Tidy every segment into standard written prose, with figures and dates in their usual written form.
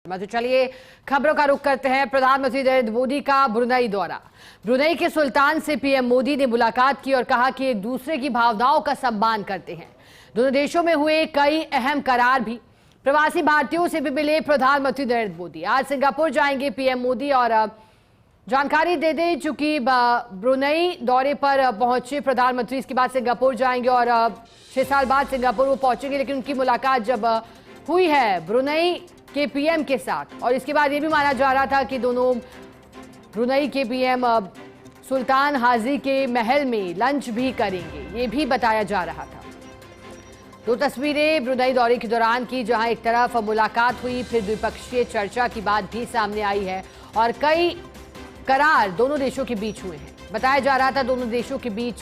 तो चलिए खबरों का रुख करते हैं। प्रधानमंत्री नरेंद्र मोदी का ब्रुनई दौरा। ब्रुनई के सुल्तान से पीएम मोदी ने मुलाकात की और कहा कि एक दूसरे की भावनाओं का सम्मान करते हैं। दोनों देशों में हुए कई अहम करार भी। प्रवासी भारतीयों से भी मिले प्रधानमंत्री नरेंद्र मोदी। आज सिंगापुर जाएंगे पीएम मोदी और जानकारी दे दें, चूंकि ब्रुनई दौरे पर पहुंचे प्रधानमंत्री, इसके बाद सिंगापुर जाएंगे और 6 साल बाद सिंगापुर वो पहुंचेंगे। लेकिन उनकी मुलाकात जब हुई है ब्रुनई के पीएम के साथ, और इसके बाद ये भी माना जा रहा था कि दोनों ब्रुनई के पीएम सुल्तान हाजी के महल में लंच भी करेंगे, ये भी बताया जा रहा था। दो तस्वीरें ब्रुनई दौरे के दौरान की, जहां एक तरफ मुलाकात हुई, फिर द्विपक्षीय चर्चा की बात भी सामने आई है और कई करार दोनों देशों के बीच हुए हैं। बताया जा रहा था दोनों देशों के बीच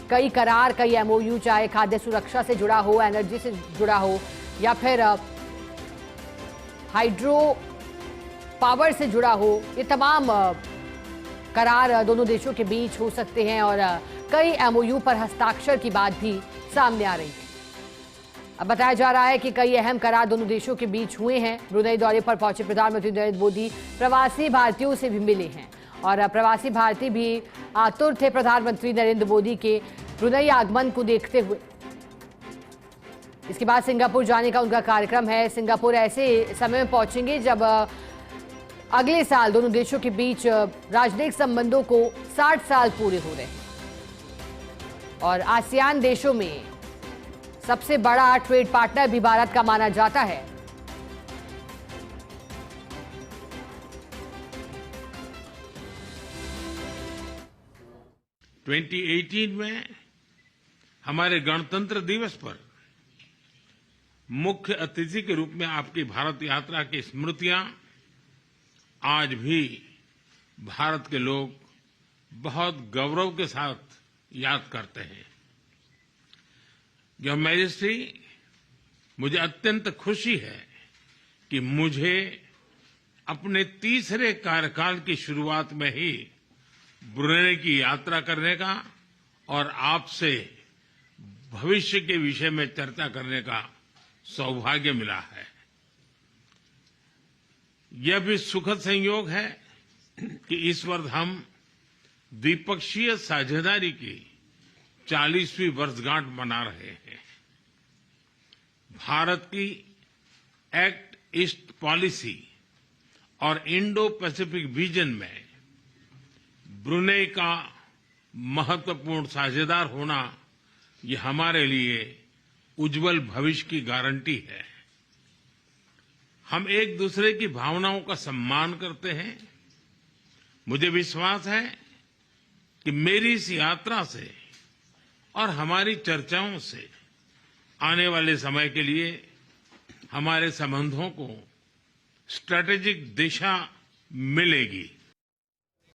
कई करार, कई एमओयू, चाहे खाद्य सुरक्षा से जुड़ा हो, एनर्जी से जुड़ा हो या फिर हाइड्रो पावर से जुड़ा हो, ये तमाम करार दोनों देशों के बीच हो सकते हैं और कई एमओयू पर हस्ताक्षर की बात भी सामने आ रही है। अब बताया जा रहा है कि कई अहम करार दोनों देशों के बीच हुए हैं। ब्रुनई दौरे पर पहुंचे प्रधानमंत्री नरेंद्र मोदी प्रवासी भारतीयों से भी मिले हैं और प्रवासी भारतीय भी आतुर थे प्रधानमंत्री नरेंद्र मोदी के ब्रुनई आगमन को देखते हुए। इसके बाद सिंगापुर जाने का उनका कार्यक्रम है। सिंगापुर ऐसे समय में पहुंचेंगे जब अगले साल दोनों देशों के बीच राजनयिक संबंधों को 60 साल पूरे हो रहे हैं और आसियान देशों में सबसे बड़ा ट्रेड पार्टनर भी भारत का माना जाता है। (2018) में हमारे गणतंत्र दिवस पर मुख्य अतिथि के रूप में आपकी भारत यात्रा की स्मृतियां आज भी भारत के लोग बहुत गौरव के साथ याद करते हैं। योर मैजेस्टी, मुझे अत्यंत खुशी है कि मुझे अपने तीसरे कार्यकाल की शुरुआत में ही ब्रुनई की यात्रा करने का और आपसे भविष्य के विषय में चर्चा करने का सौभाग्य मिला है। यह भी सुखद संयोग है कि इस वर्ष हम द्विपक्षीय साझेदारी की 40वीं वर्षगांठ मना रहे हैं। भारत की एक्ट ईस्ट पॉलिसी और इंडो पैसिफिक विजन में ब्रुनई का महत्वपूर्ण साझेदार होना, ये हमारे लिए उज्जवल भविष्य की गारंटी है। हम एक दूसरे की भावनाओं का सम्मान करते हैं। मुझे विश्वास है कि मेरी इस यात्रा से और हमारी चर्चाओं से आने वाले समय के लिए हमारे संबंधों को स्ट्रैटेजिक दिशा मिलेगी।